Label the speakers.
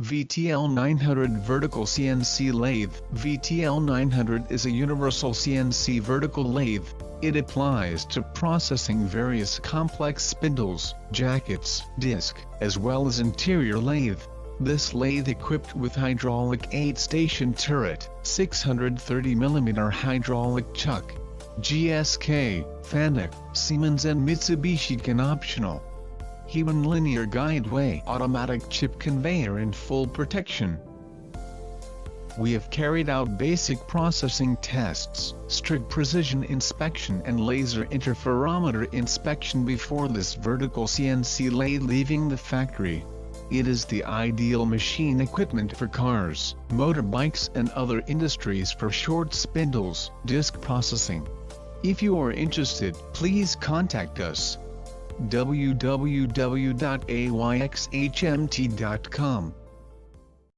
Speaker 1: VTL900 Vertical CNC Lathe. VTL900 is a universal CNC vertical lathe. It applies to processing various complex spindles, jackets, disc, as well as interior lathe. This lathe equipped with hydraulic 8-station turret, 630mm hydraulic chuck. GSK, Fanuc, Siemens and Mitsubishi can optional. Human linear guideway, automatic chip conveyor and full protection. We have carried out basic processing tests, strict precision inspection and laser interferometer inspection before this vertical CNC lathe leaving the factory. It is the ideal machine equipment for cars, motorbikes and other industries for short spindles, disc processing. If you are interested, please contact us. www.ayxhmt.com